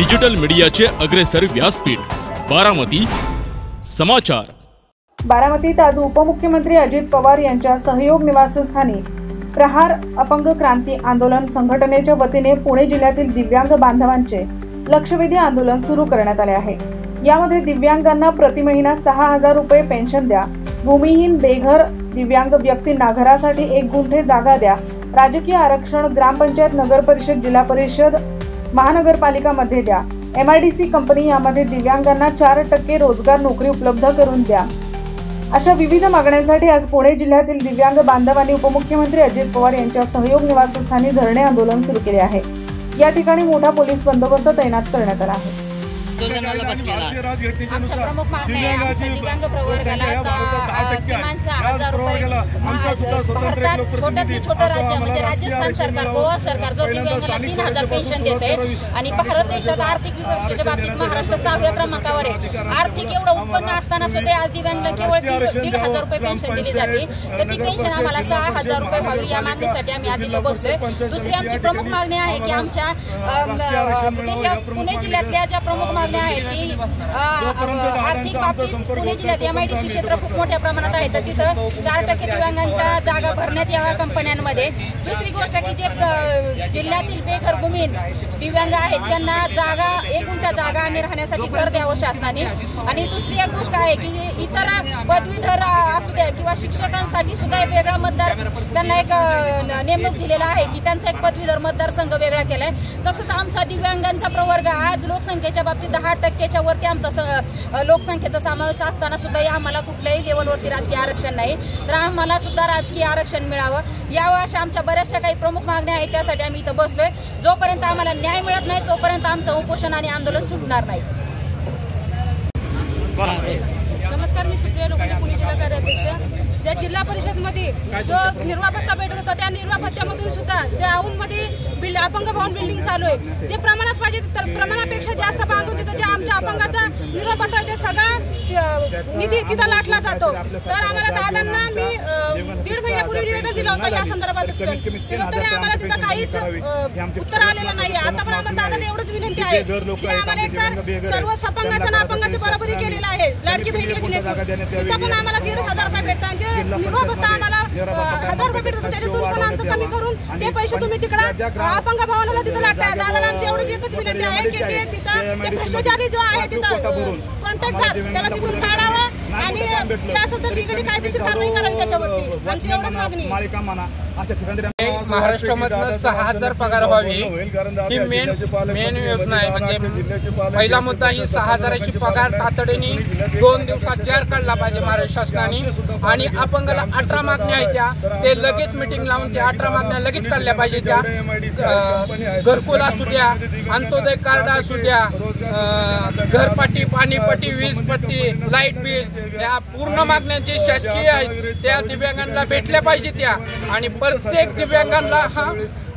Digital मीडियाचे अग्रेसर व्यासपीठ बारामती समाचार। बारामतीत आज उपमुख्यमंत्री अजित पवार यांच्या सहयोग निवासस्थानी प्रहार अपंग क्रांती आंदोलन संघटनेच्या वतीने पुणे जिल्ह्यातील दिव्यांग बांधवांचे लक्षवेधी आंदोलन सुरू करण्यात आले आहे। यामध्ये दिव्यांगांना प्रति महिना 6,000 रुपये पेन्शन द्या, भूमिहीन बेघर दिव्यांग व्यक्तींना घरासाठी 1 गुंठे जागा द्या, राजकीय आरक्षण ग्रामपंचायत नगर परिषद जिल्हा परिषद महानगरपालिका मध्ये द्या, MIDC कंपनी यामध्ये दिव्यांगांना 4% रोजगार नोकरी उपलब्ध करून द्या, अशा विविध मागण्यांसाठी आज पुणे जिल्ह्यातील दिव्यांग बांधवांनी उपमुख्यमंत्री अजित पवार यांच्या सहयोग निवासस्थानी धरणे आंदोलन सुरू केले आहे। या ठिकाणी मोठा पोलीस बंदोबस्त तैनात करण्यात आला आहे। आमच्या प्रमुख मागण्या आहे आमच्या दिव्यांग प्रवर्गाला किमान 6,000 रुपये भारतात छोट्यातील छोटं राज्य म्हणजे राजस्थान सरकार गोवा सरकार जो दिव्यांगांना 3,000 पेन्शन देते आणि भारत देशात आर्थिक विकासाच्या बाबतीत महाराष्ट्र 6व्या क्रमांकावर आहे। आर्थिक एवढं उत्पन्न असताना सुद्धा आज दिव्यांगांना केवळ 1,500 रुपये पेन्शन दिली जाते, तर ती पेन्शन आम्हाला 6,000 रुपये व्हावी या मागणीसाठी आम्ही आज इथं बसलोय। दुसरी आमची प्रमुख मागणी आहे की आमच्या पुणे जिल्ह्यातल्या ज्या प्रमुख मागण्या आहेत की आर्थिक बाबतीत पुणे जिल्ह्यात MIDC क्षेत्र खूप मोठ्या प्रमाणात आहे, तर तिथं 4% दिव्यांगांच्या जागा भरण्यात याव्या कंपन्यांमध्ये। दुसरी गोष्ट की जे जिल्ह्यातील बेघर भूमीहीन दिव्यांग आहेत त्यांना जागा 1 गुंठा जागा आणि राहण्यासाठी घर द्यावं शासनाने। आणि दुसरी एक गोष्ट आहे की इतर पदवीधर असू द्या किंवा शिक्षकांसाठी सुद्धा एक वेगळा मतदार त्यांना एक नेमणूक दिलेला आहे की त्यांचा एक पदवीधर मतदारसंघ वेगळा केलाय। तसंच आमचा दिव्यांगांचा प्रवर्ग आज लोकसंख्येच्या बाबतीत 10% वरती आमचा लोकसंख्येचा समावेश असताना सुद्धा आम्हाला कुठल्याही लेवलवरती राजकीय आरक्षण नाही, तर आम्हाला सुद्धा राजकीय आरक्षण मिळावं यावं अशा आमच्या बऱ्याचशा काही प्रमुख मागण्या आहेत। त्यासाठी आम्ही इथं बसलोय। जोपर्यंत आम्हाला न्याय मिळत नाही तोपर्यंत आमचं उपोषण आणि आंदोलन सुटणार नाही। नमस्कार, मी सुप्रिया लोखंडे, पुणे जिल्हा कार्याध्यक्ष। ज्या जिल्हा परिषदमध्ये जो निर्वाह भत्ता भेटत होता त्या निर्वाह भत्त्यामधून सुद्धा ज्या औंधमध्ये अपंग भवन बिल्डिंग चालू आहे, जे प्रमाणात पाहिजे तर प्रमाणापेक्षा जास्त बांधून तिथं जे आमच्या अपंगाचा निर्वाह भत्ता ते सगळा निधी तिथं लाटला जातो। तर आम्हाला दादांना मी 1.5 महिन्यापूर्वी निवेदन दिलं होतं या संदर्भात, तरी आम्हाला तिथं काहीच उत्तर आलेलं नाही। आता पण आम्हाला दादाला एवढंच विनंती आहे की आम्हाला एकतर सर्व अपंगाचं ना अपंगाची बरोबरी केलेलं आहे लाडकी बहीण योजनेतून, तिथं पण आम्हाला 1,500 रुपये भेटतात, निर्वाह भत्ता आम्हाला 1,000 रुपये भेटतात, त्याच्यातून पण आमचं कमी करून ते पैसे तुम्ही तिकडं अपंग भवनाला तिथं लाटताय। दादाला आमची एवढीच एकच विनंती आहे की ते तिथं ते भ्रष्टाचारी जो आहे तिथं कॉन्ट्रॅक्टर त्याला तिथून काढावं आणि त्यासुद्धा लिगली कायदेशीर कारवाई करावी त्याच्यावरती। आमची एवढीच मागणी। महाराष्ट्रामधनं 6,000 पगार व्हावी ही मेन योजना आहे। म्हणजे पहिला मुद्दा ही 6,000ची पगार तातडीने 2 दिवसात जाहीर काढला पाहिजे महाराष्ट्र शासनाने। आणि अपंगाला 18 मागण्या आहेत त्या ते लगेच मिटिंग लावून त्या 18 मागण्या लगेच काढल्या पाहिजे। त्या घरकुल असू द्या, अंत्योदय कार्ड असू द्या, घरपट्टी, पाणीपट्टी, वीजपट्टी, लाईट बिल या पूर्ण मागण्यांचे शासकीय आहेत त्या दिव्यांगांना भेटल्या पाहिजे त्या। आणि प्रत्येक दिव्यांगांना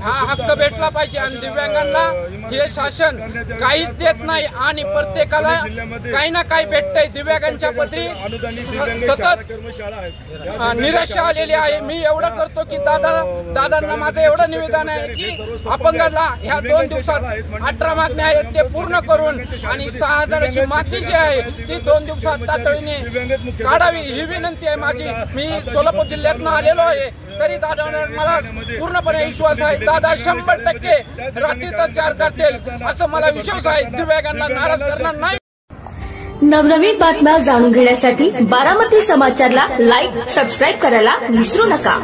हा हक्क भेटला पाहिजे। आणि दिव्यांगांना हे शासन काहीच देत नाही आणि प्रत्येकाला काही ना काही भेटतंय। दिव्यांगांच्या पत्री सतत निराशा आलेली आहे। मी एवढं करतो की दादांना माझं एवढं निवेदन आहे की अपंगाला ह्या 2 दिवसात 18 मागण्या आहेत ते पूर्ण करून आणि 6,000ची मागणी जी आहे ती 2 दिवसात तातडीने काढावी ही विनंती आहे माझी। मी सोलापूर जिल्ह्यातून आलेलो आहे तरी दादांवर मला पूर्णपणे विश्वास आहे। दादा 100% रात्रीतच जाहीर करतील असं मला विश्वास आहे। दिव्यांगांना नाराज करणार नाही। नवनवीन बातम्या जाणून घेण्यासाठी बारामती समाचारला लाईक, सबस्क्राईब करायला विसरू नका।